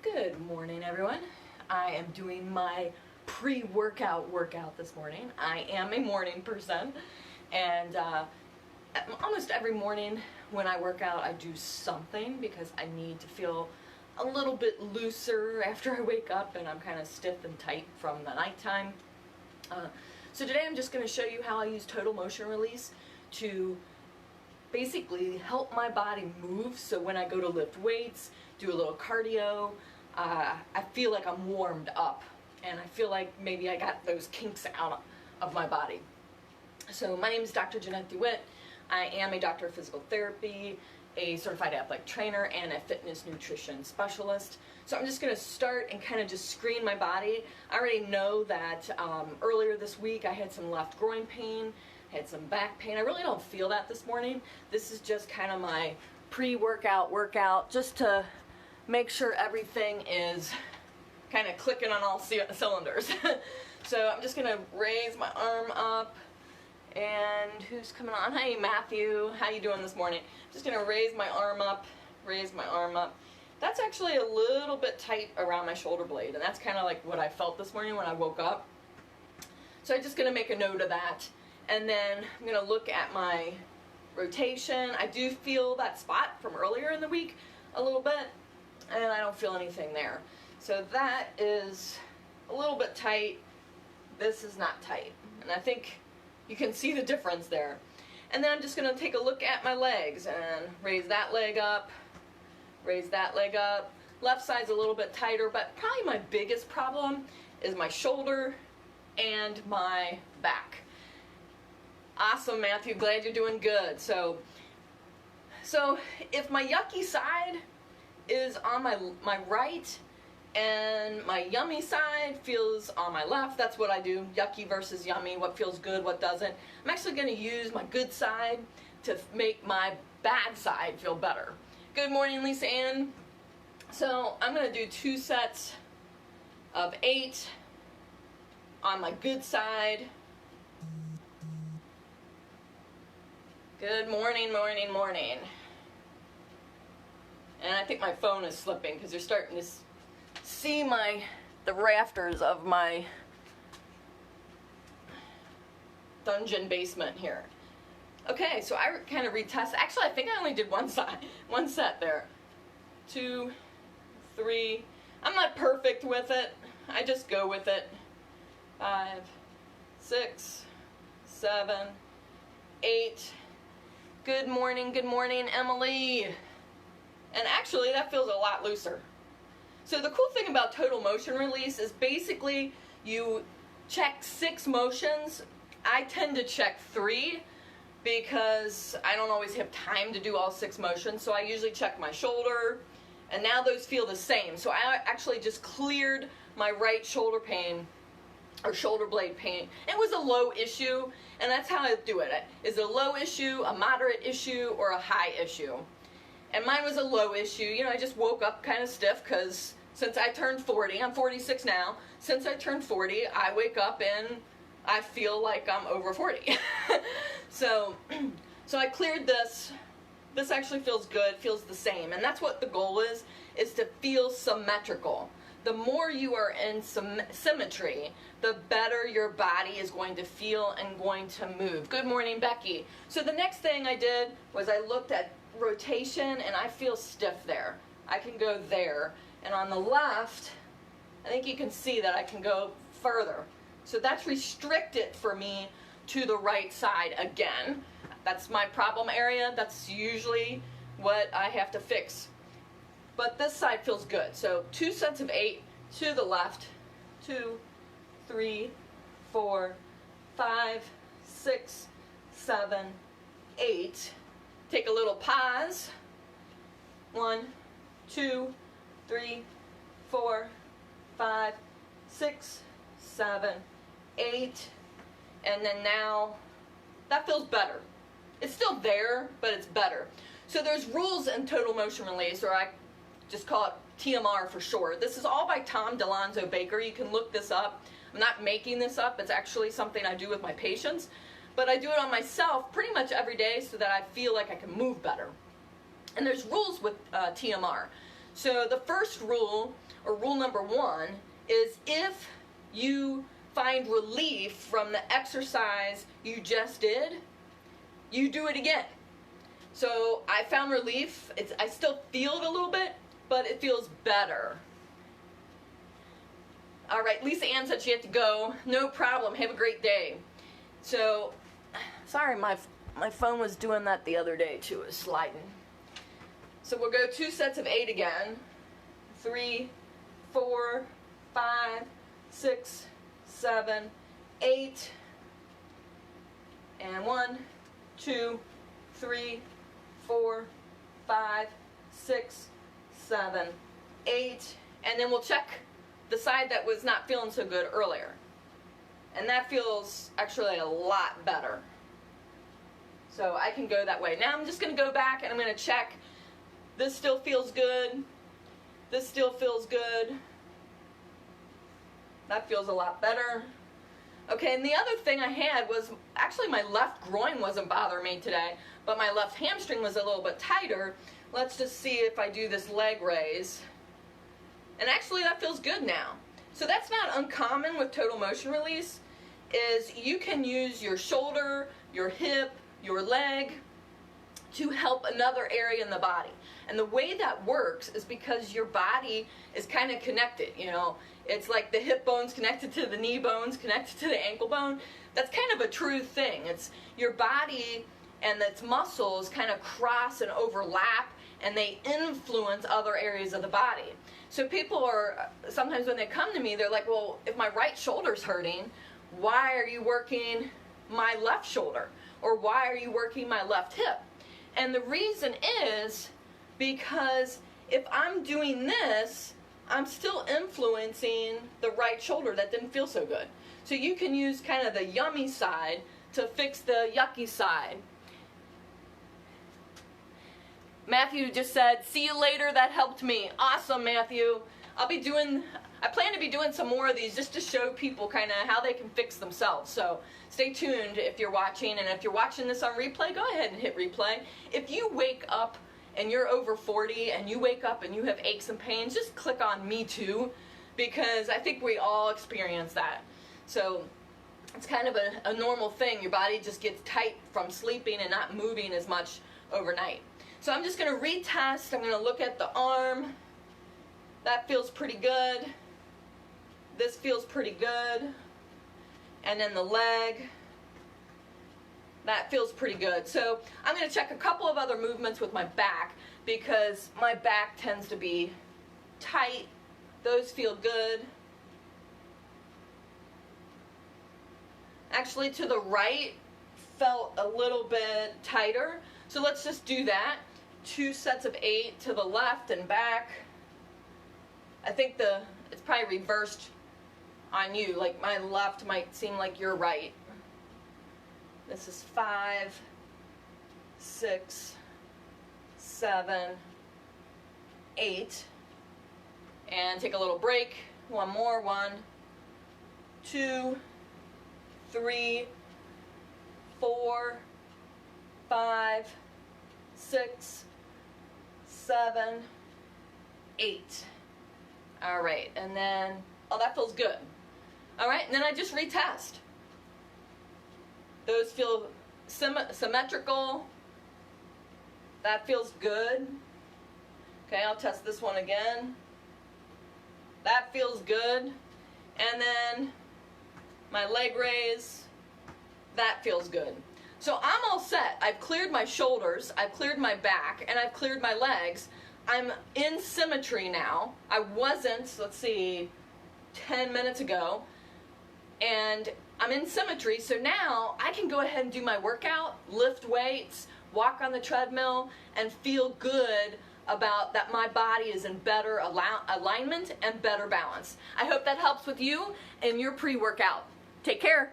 Good morning, everyone. I am doing my pre-workout this morning. I am a morning person, and almost every morning when I work out, I do something because I need to feel a little bit looser after I wake up, and I'm kind of stiff and tight from the nighttime. So today I'm just going to show you how I use total motion release to basically help my body move, so when I go to lift weights, do a little cardio, I feel like I'm warmed up, and I feel like maybe I got those kinks out of my body. So my name is Dr. Jeanette. I am a doctor of physical therapy, a certified athletic trainer, and a fitness nutrition specialist. So I'm just going to start and kind of just screen my body. I already know that earlier this week I had some left groin pain, had some back pain. I really don't feel that this morning. This is just kind of my workout, just to make sure everything is kind of clicking on all cylinders. So I'm just going to raise my arm up. And who's coming on? Hey, Matthew. How you doing this morning? I'm just going to raise my arm up, That's actually a little bit tight around my shoulder blade, and that's kind of like what I felt this morning when I woke up. So I'm just going to make a note of that. And then I'm going to look at my rotation. I do feel that spot from earlier in the week a little bit, and I don't feel anything there. So that is a little bit tight. This is not tight. And I think you can see the difference there. And then I'm just going to take a look at my legs and raise that leg up, raise that leg up. Left side's a little bit tighter, but probably my biggest problem is my shoulder and my back. Awesome, Matthew. Glad you're doing good. So if my yucky side is on my right and my yummy side feels on my left, that's what I do. Yucky versus yummy, what feels good, what doesn't. I'm actually going to use my good side to make my bad side feel better. Good morning, Lisa Ann. So I'm going to do 2 sets of 8 on my good side. Good morning. And I think my phone is slipping because you're starting to see the rafters of my dungeon basement here. Okay, so I kind of retest. Actually, I think I only did one set there. 2, 3. I'm not perfect with it. I just go with it. 5, 6, 7, 8. Good morning, Emily. And actually, that feels a lot looser. So the cool thing about total motion release is basically you check 6 motions. I tend to check 3 because I don't always have time to do all 6 motions. So I usually check my shoulder, and now those feel the same. So I actually just cleared my right shoulder pain, or shoulder blade pain. It was a low issue, and that's how I do it. Is it a low issue, a moderate issue, or a high issue? And mine was a low issue. You know, I just woke up kind of stiff because since I turned 40, I'm 46 now, since I turned 40, I wake up and I feel like I'm over 40. So I cleared this. This actually feels good, feels the same. And that's what the goal is to feel symmetrical. The more you are in symmetry, the better your body is going to feel and going to move. Good morning, Becky. So the next thing I did was I looked at rotation, and I feel stiff there. I can go there. And on the left, I think you can see that I can go further. So that's restricted for me to the right side again. That's my problem area. That's usually what I have to fix. But this side feels good. So 2 sets of 8 to the left. 2, 3, 4, 5, 6, 7, 8. Take a little pause. 1, 2, 3, 4, 5, 6, 7, 8. And then now, that feels better. It's still there, but it's better. So there's rules in total motion release, or I just call it TMR for short. This is all by Tom DeLonzo Baker. You can look this up. I'm not making this up. It's actually something I do with my patients. But I do it on myself pretty much every day so that I feel like I can move better. And there's rules with TMR. So the first rule, or rule number 1, is if you find relief from the exercise you just did, you do it again. So I found relief. I still feel it a little bit, but it feels better. All right, Lisa Ann said she had to go. No problem. Have a great day. So, sorry, my phone was doing that the other day too. It was sliding. So we'll go 2 sets of 8 again. 3, 4, 5, 6, 7, 8. And 1, 2, 3, 4, 5, 6, 7, 8. And then we'll check the side that was not feeling so good earlier. And that feels actually a lot better. So I can go that way. Now I'm just going to go back and I'm going to check. This still feels good. This still feels good. That feels a lot better. Okay, and the other thing I had was, actually my left groin wasn't bothering me today, but my left hamstring was a little bit tighter. Let's just see if I do this leg raise. And actually that feels good now. So that's not uncommon with total motion release, is you can use your shoulder, your hip, your leg to help another area in the body. And the way that works is because your body is kind of connected, you know. It's like the hip bone's connected to the knee bone's connected to the ankle bone. That's kind of a true thing. It's your body and its muscles kind of cross and overlap, and they influence other areas of the body. So people are, sometimes when they come to me, they're like, well, if my right shoulder's hurting, why are you working my left shoulder? Or why are you working my left hip? And the reason is because if I'm doing this, I'm still influencing the right shoulder that didn't feel so good. So you can use kind of the yummy side to fix the yucky side. Matthew just said, see you later, that helped me. Awesome, Matthew. I plan to be doing some more of these just to show people kind of how they can fix themselves. So stay tuned if you're watching, and if you're watching this on replay, go ahead and hit replay. If you wake up and you're over 40 and you wake up and you have aches and pains, just click on me too, because I think we all experience that. So it's kind of a normal thing. Your body just gets tight from sleeping and not moving as much overnight. So I'm just going to retest. I'm going to look at the arm. That feels pretty good. This feels pretty good. And then the leg. That feels pretty good. So I'm going to check a couple of other movements with my back, because my back tends to be tight. Those feel good. Actually, to the right felt a little bit tighter. So let's just do that. 2 sets of 8 to the left and back. I think it's probably reversed on you. Like my left might seem like your right. This is 5, 6, 7, 8. And take a little break. One more. 1, 2, 3, 4, 5, 6, 7, 8. All right, and then, oh, that feels good. All right, and then I just retest. Those feel symmetrical. That feels good. Okay, I'll test this one again. That feels good. And then my leg raise. That feels good. So I'm all set. I've cleared my shoulders, I've cleared my back, and I've cleared my legs. I'm in symmetry now. I wasn't, let's see, 10 minutes ago. And I'm in symmetry, so now I can go ahead and do my workout, lift weights, walk on the treadmill, and feel good about that my body is in better alignment and better balance. I hope that helps with you and your pre-workout. Take care.